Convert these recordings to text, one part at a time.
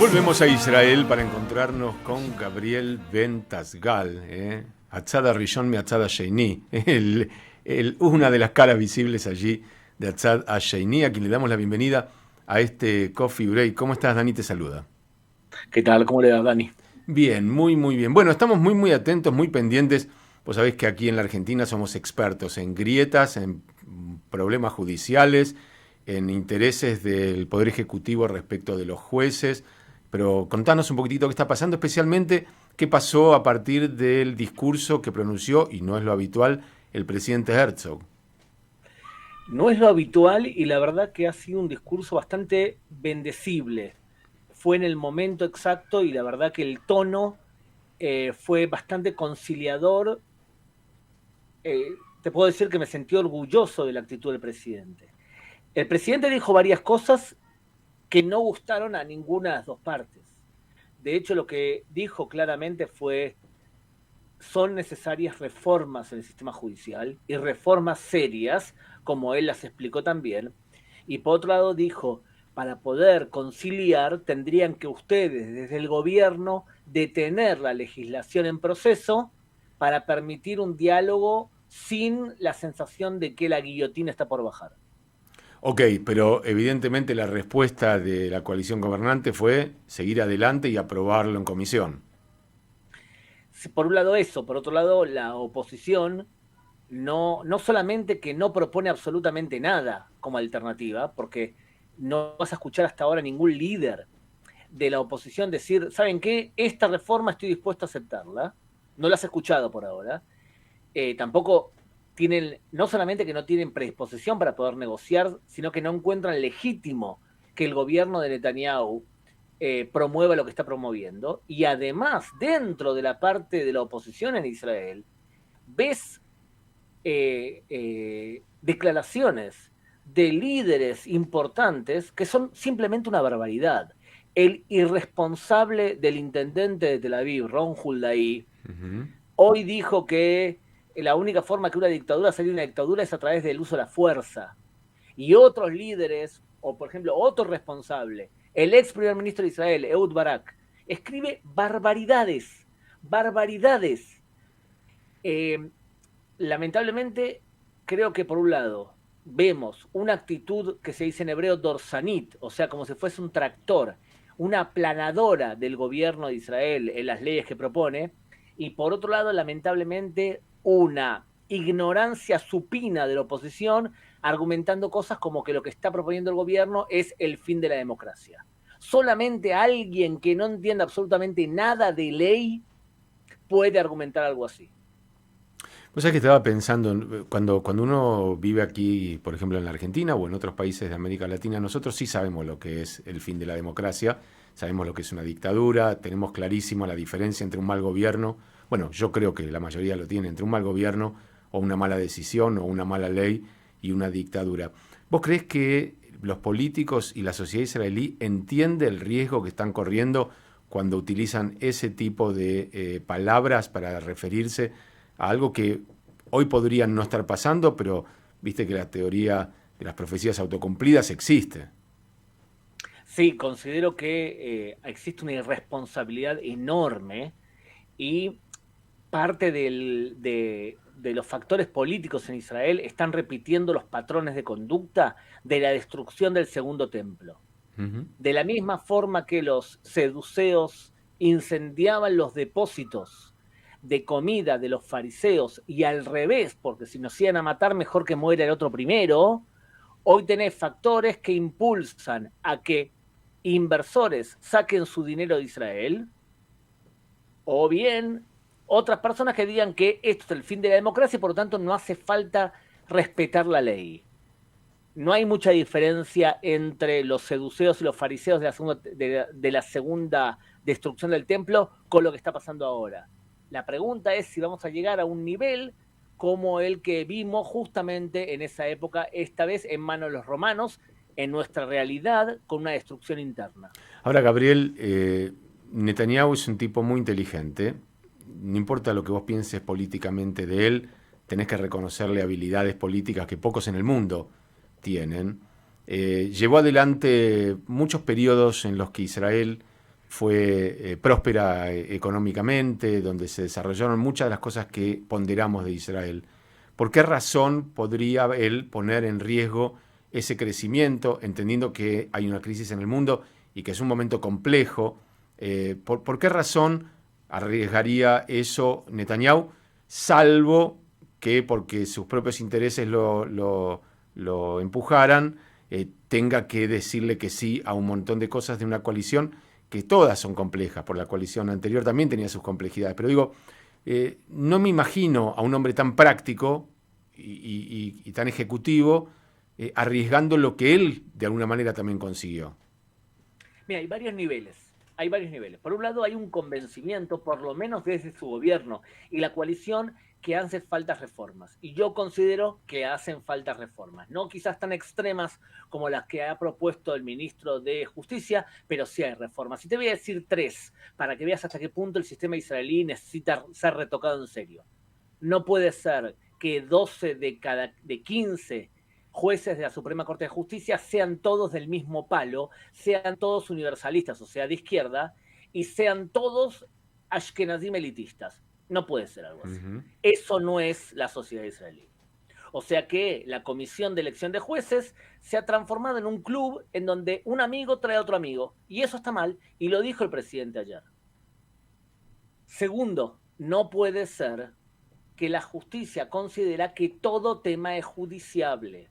Volvemos a Israel para encontrarnos con Gabriel Ben Tasgal, Atzad Rishon mi Atzad Sheini, una de las caras visibles allí de Atzad Sheini, a quien le damos la bienvenida a este Coffee Break. ¿Cómo estás, Dani? Te saluda. ¿Qué tal? ¿Cómo le va, Dani? Bien, muy bien. Bueno, estamos muy atentos, muy pendientes. Vos sabés que aquí en la Argentina somos expertos en grietas, en problemas judiciales, en intereses del Poder Ejecutivo respecto de los jueces. Pero contanos un poquitito qué está pasando, especialmente qué pasó a partir del discurso que pronunció, y no es lo habitual, el presidente Herzog. No es lo habitual y la verdad que ha sido un discurso bastante bendecible. Fue en el momento exacto y la verdad que el tono fue bastante conciliador. Te puedo decir que me sentí orgulloso de la actitud del presidente. El presidente dijo varias cosas que no gustaron a ninguna de las dos partes. De hecho, lo que dijo claramente fue: son necesarias reformas en el sistema judicial y reformas serias, como él las explicó también. Y por otro lado dijo, para poder conciliar tendrían que ustedes desde el gobierno detener la legislación en proceso para permitir un diálogo sin la sensación de que la guillotina está por bajar. Ok, pero evidentemente la respuesta de la coalición gobernante fue seguir adelante y aprobarlo en comisión. Por un lado eso, por otro lado la oposición no solamente que no propone absolutamente nada como alternativa, porque no vas a escuchar hasta ahora ningún líder de la oposición decir, ¿saben qué? Esta reforma estoy dispuesto a aceptarla. No la has escuchado por ahora. Tampoco tienen, no solamente que no tienen predisposición para poder negociar, sino que no encuentran legítimo que el gobierno de Netanyahu promueva lo que está promoviendo. Y además, dentro de la parte de la oposición en Israel, ves declaraciones de líderes importantes que son simplemente una barbaridad. El irresponsable del intendente de Tel Aviv, Ron Huldaí, Ujú. hoy dijo que la única forma que una dictadura salga de una dictadura es a través del uso de la fuerza. Y otros líderes, o por ejemplo otro responsable, el ex primer ministro de Israel, Ehud Barak, escribe barbaridades, barbaridades. Eh, Lamentablemente, creo que por un lado vemos una actitud que se dice en hebreo dorsanit, o sea, como si fuese un tractor, una aplanadora del gobierno de Israel en las leyes que propone, y por otro lado, lamentablemente, una ignorancia supina de la oposición argumentando cosas como que lo que está proponiendo el gobierno es el fin de la democracia. Solamente alguien que no entienda absolutamente nada de ley puede argumentar algo así. Vos sabés que estaba pensando, cuando uno vive aquí, por ejemplo, en la Argentina o en otros países de América Latina, nosotros sí sabemos lo que es el fin de la democracia, sabemos lo que es una dictadura, tenemos clarísimo la diferencia entre un mal gobierno, bueno, yo creo que la mayoría lo tiene, entre un mal gobierno o una mala decisión o una mala ley y una dictadura. ¿Vos creés que los políticos y la sociedad israelí entiende el riesgo que están corriendo cuando utilizan ese tipo de palabras para referirse a algo que hoy podrían no estar pasando, pero viste que la teoría de las profecías autocumplidas existe? Sí, considero que existe una irresponsabilidad enorme y parte de los factores políticos en Israel están repitiendo los patrones de conducta de la destrucción del segundo templo. Ujú. De la misma forma que los seduceos incendiaban los depósitos de comida de los fariseos y al revés, porque si nos iban a matar mejor que muera el otro primero, hoy tenés factores que impulsan a que inversores saquen su dinero de Israel, o bien otras personas que digan que esto es el fin de la democracia y por lo tanto no hace falta respetar la ley. No hay mucha diferencia entre los seduceos y los fariseos de la segunda destrucción del templo con lo que está pasando ahora. La pregunta es si vamos a llegar a un nivel como el que vimos justamente en esa época, esta vez en manos de los romanos, en nuestra realidad con una destrucción interna. Ahora, Gabriel, Netanyahu es un tipo muy inteligente. No importa lo que vos pienses políticamente de él, tenés que reconocerle habilidades políticas que pocos en el mundo tienen. Llevó adelante muchos periodos en los que Israel fue próspera económicamente, donde se desarrollaron muchas de las cosas que ponderamos de Israel. ¿Por qué razón podría él poner en riesgo ese crecimiento, entendiendo que hay una crisis en el mundo y que es un momento complejo? ¿Por qué razón arriesgaría eso Netanyahu, salvo que porque sus propios intereses lo empujaran, tenga que decirle que sí a un montón de cosas de una coalición que todas son complejas? Por la coalición anterior también tenía sus complejidades, pero digo, no me imagino a un hombre tan práctico y tan ejecutivo arriesgando lo que él de alguna manera también consiguió. Mira, hay varios niveles. Hay varios niveles. Por un lado, hay un convencimiento, por lo menos desde su gobierno y la coalición, que hacen falta reformas. Y yo considero que hacen falta reformas. No quizás tan extremas como las que ha propuesto el ministro de Justicia, pero sí hay reformas. Y te voy a decir tres, para que veas hasta qué punto el sistema israelí necesita ser retocado en serio. No puede ser que 12 de 15 jueces de la Suprema Corte de Justicia sean todos del mismo palo, sean todos universalistas, o sea, de izquierda, y sean todos ashkenazim elitistas. No puede ser algo así. Eso no es la sociedad israelí. O sea que la comisión de elección de jueces se ha transformado en un club en donde un amigo trae a otro amigo. Y eso está mal, y lo dijo el presidente ayer. Segundo, no puede ser que la justicia considera que todo tema es judiciable.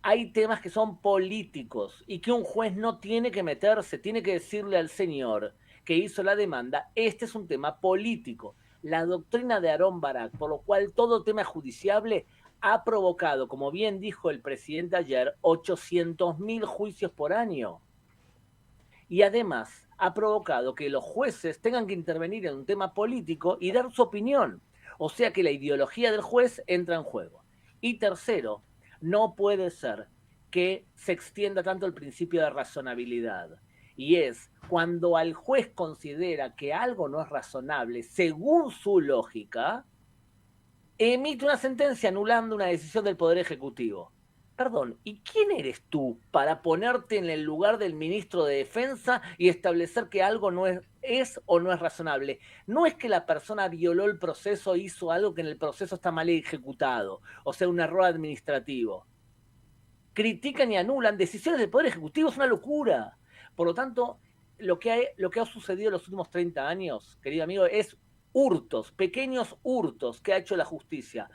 Hay temas que son políticos y que un juez no tiene que meterse, tiene que decirle al señor que hizo la demanda, este es un tema político. La doctrina de Aarón Barak, por lo cual todo tema judiciable ha provocado, como bien dijo el presidente ayer, 800.000 juicios por año. Y además ha provocado que los jueces tengan que intervenir en un tema político y dar su opinión. O sea que la ideología del juez entra en juego. Y tercero, no puede ser que se extienda tanto el principio de razonabilidad. Y es cuando al juez considera que algo no es razonable según su lógica, emite una sentencia anulando una decisión del Poder Ejecutivo. Perdón, ¿y quién eres tú para ponerte en el lugar del ministro de Defensa y establecer que algo no es o no es razonable? No es que la persona violó el proceso, hizo algo que en el proceso está mal ejecutado, o sea, un error administrativo. Critican y anulan decisiones del Poder Ejecutivo, es una locura. Por lo tanto, lo que ha sucedido en los últimos 30 años, querido amigo, es hurtos, pequeños hurtos que ha hecho la justicia.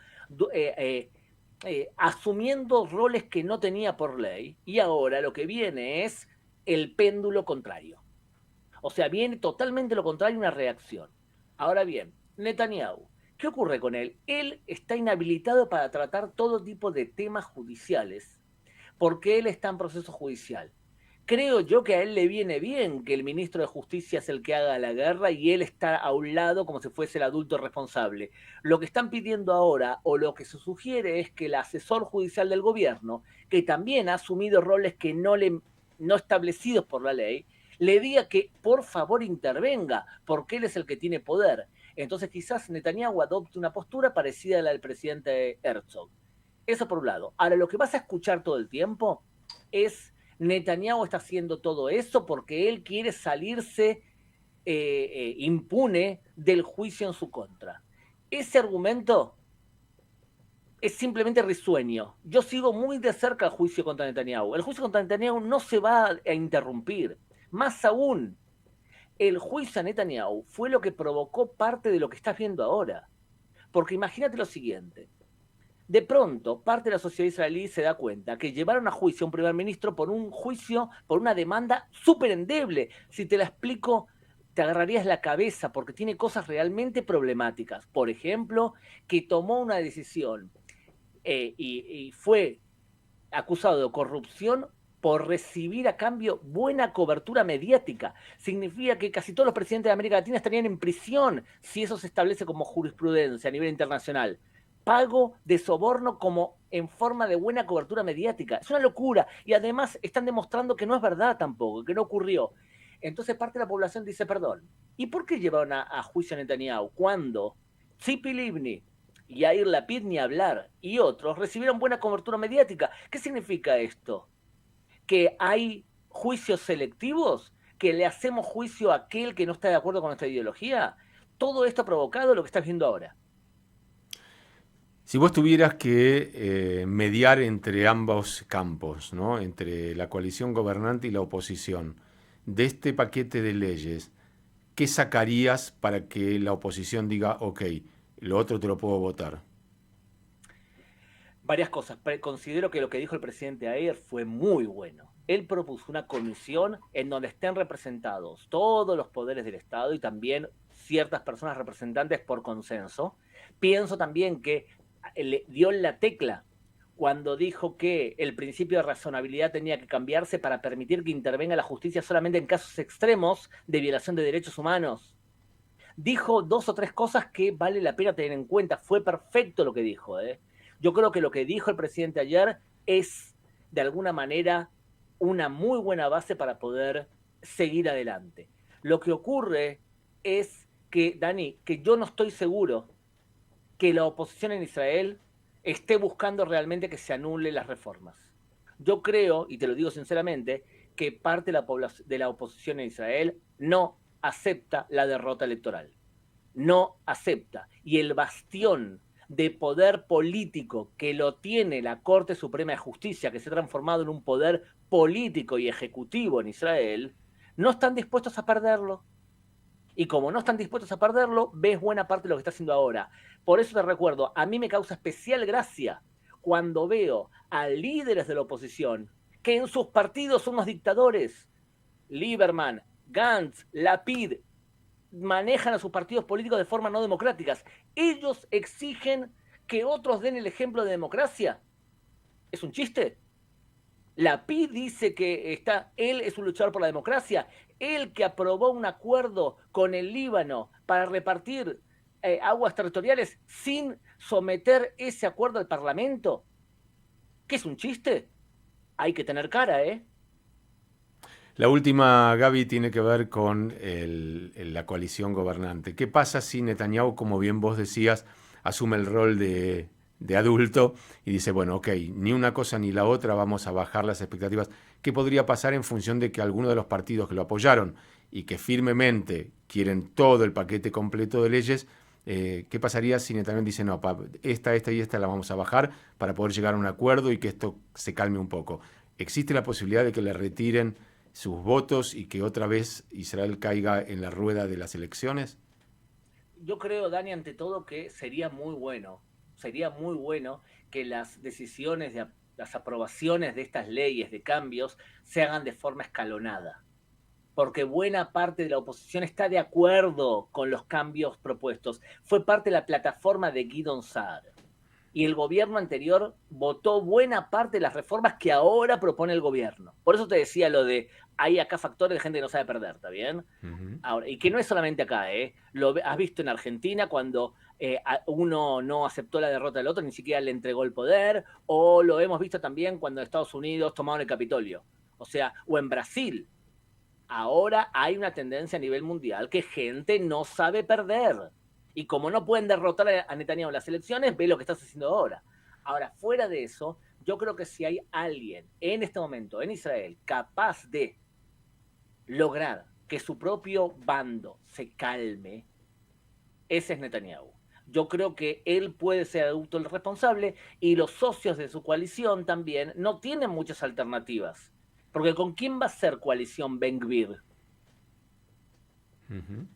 Asumiendo roles que no tenía por ley, y ahora lo que viene es el péndulo contrario. O sea, viene totalmente lo contrario, una reacción. Ahora bien, Netanyahu, ¿qué ocurre con él? Él está inhabilitado para tratar todo tipo de temas judiciales porque él está en proceso judicial. Creo yo que a él le viene bien que el ministro de Justicia es el que haga la guerra y él está a un lado como si fuese el adulto responsable. Lo que están pidiendo ahora, o lo que se sugiere, es que el asesor judicial del gobierno, que también ha asumido roles que no establecidos por la ley, le diga que por favor intervenga, porque él es el que tiene poder. Entonces quizás Netanyahu adopte una postura parecida a la del presidente Herzog. Eso por un lado. Ahora, lo que vas a escuchar todo el tiempo es Netanyahu está haciendo todo eso porque él quiere salirse impune del juicio en su contra. Ese argumento es simplemente risueño. Yo sigo muy de cerca el juicio contra Netanyahu. El juicio contra Netanyahu no se va a interrumpir. Más aún, el juicio a Netanyahu fue lo que provocó parte de lo que estás viendo ahora. Porque imagínate lo siguiente. De pronto, parte de la sociedad israelí se da cuenta que llevaron a juicio a un primer ministro por un juicio, por una demanda súper endeble. Si te la explico, te agarrarías la cabeza porque tiene cosas realmente problemáticas. Por ejemplo, que tomó una decisión y fue acusado de corrupción por recibir a cambio buena cobertura mediática. Significa que casi todos los presidentes de América Latina estarían en prisión si eso se establece como jurisprudencia a nivel internacional. Pago de soborno como en forma de buena cobertura mediática. Es una locura. Y además están demostrando que no es verdad tampoco, que no ocurrió. Entonces parte de la población dice, perdón, ¿y por qué llevaron a juicio a Netanyahu cuando Tzipi Livni, Yair Lapid ni hablar, y otros recibieron buena cobertura mediática? ¿Qué significa esto? ¿Que hay juicios selectivos? que le hacemos juicio a aquel que no está de acuerdo con nuestra ideología. Todo esto ha provocado lo que estás viendo ahora. Si vos tuvieras que mediar entre ambos campos, ¿no? Entre la coalición gobernante y la oposición, de este paquete de leyes, ¿qué sacarías para que la oposición diga, ok, lo otro te lo puedo votar? Varias cosas. Considero que lo que dijo el presidente ayer fue muy bueno. Él propuso una comisión en donde estén representados todos los poderes del Estado y también ciertas personas representantes por consenso. Pienso también que le dio la tecla cuando dijo que el principio de razonabilidad tenía que cambiarse para permitir que intervenga la justicia solamente en casos extremos de violación de derechos humanos. Dijo 2 o 3 cosas que vale la pena tener en cuenta. Fue perfecto lo que dijo. Yo creo que lo que dijo el presidente ayer es, de alguna manera, una muy buena base para poder seguir adelante. Lo que ocurre es que, Dani, que yo no estoy seguro que la oposición en Israel esté buscando realmente que se anulen las reformas. Yo creo, y te lo digo sinceramente, que parte de la oposición en Israel no acepta la derrota electoral. No acepta. Y el bastión de poder político que lo tiene la Corte Suprema de Justicia, que se ha transformado en un poder político y ejecutivo en Israel, no están dispuestos a perderlo. Y como no están dispuestos a perderlo, ves buena parte de lo que está haciendo ahora. Por eso te recuerdo, a mí me causa especial gracia cuando veo a líderes de la oposición que en sus partidos son unos dictadores. Lieberman, Gantz, Lapid, manejan a sus partidos políticos de forma no democráticas. Ellos exigen que otros den el ejemplo de democracia. ¿Es un chiste? Lapid dice que él es un luchador por la democracia, él que aprobó un acuerdo con el Líbano para repartir aguas territoriales sin someter ese acuerdo al Parlamento. ¿Qué es un chiste? Hay que tener cara, ¿eh? La última, Gaby, tiene que ver con la coalición gobernante. ¿Qué pasa si Netanyahu, como bien vos decías, asume el rol de adulto y dice, bueno, ok, ni una cosa ni la otra, vamos a bajar las expectativas? ¿Qué podría pasar en función de que algunos de los partidos que lo apoyaron y que firmemente quieren todo el paquete completo de leyes, qué pasaría si Netanyahu dice, no, esta y esta la vamos a bajar para poder llegar a un acuerdo y que esto se calme un poco? ¿Existe la posibilidad de que le retiren sus votos y que otra vez Israel caiga en la rueda de las elecciones? Yo creo, Dani, ante todo que sería muy bueno que las decisiones, las aprobaciones de estas leyes de cambios se hagan de forma escalonada, porque buena parte de la oposición está de acuerdo con los cambios propuestos. Fue parte de la plataforma de Gideon Saar. Y el gobierno anterior votó buena parte de las reformas que ahora propone el gobierno. Por eso te decía lo de, hay acá factores de gente que no sabe perder, ¿está bien? Ahora, y que no es solamente acá, lo has visto en Argentina cuando uno no aceptó la derrota del otro, ni siquiera le entregó el poder, o lo hemos visto también cuando Estados Unidos tomaron el Capitolio. O sea, o en Brasil. Ahora hay una tendencia a nivel mundial que gente no sabe perder. Y como no pueden derrotar a Netanyahu en las elecciones, ve lo que estás haciendo ahora. Ahora, fuera de eso, yo creo que si hay alguien en este momento en Israel capaz de lograr que su propio bando se calme, ese es Netanyahu. Yo creo que él puede ser adulto el responsable y los socios de su coalición también no tienen muchas alternativas. Porque ¿con quién va a ser coalición Ben-Gvir?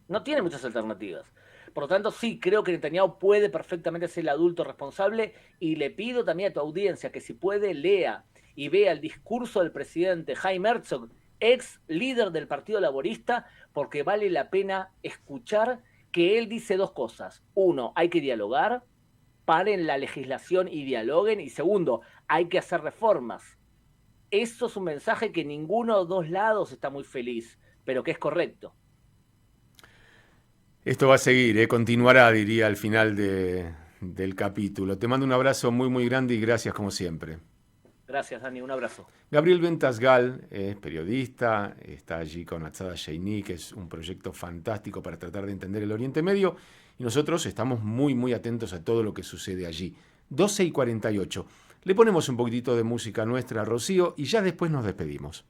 No tiene muchas alternativas. Por lo tanto, sí, creo que Netanyahu puede perfectamente ser el adulto responsable y le pido también a tu audiencia que si puede lea y vea el discurso del presidente Chaim Herzog, ex líder del Partido Laborista, porque vale la pena escuchar que él dice 2 cosas. 1, hay que dialogar, paren la legislación y dialoguen. Y segundo, hay que hacer reformas. Eso es un mensaje que ninguno de los 2 lados está muy feliz, pero que es correcto. Esto va a seguir, continuará, diría al final del capítulo. Te mando un abrazo muy, muy grande y gracias como siempre. Gracias, Dani, un abrazo. Gabriel Ventasgal es periodista, está allí con Atzada Sheini, que es un proyecto fantástico para tratar de entender el Oriente Medio, y nosotros estamos muy, muy atentos a todo lo que sucede allí. 12:48. Le ponemos un poquitito de música nuestra, Rocío, y ya después nos despedimos.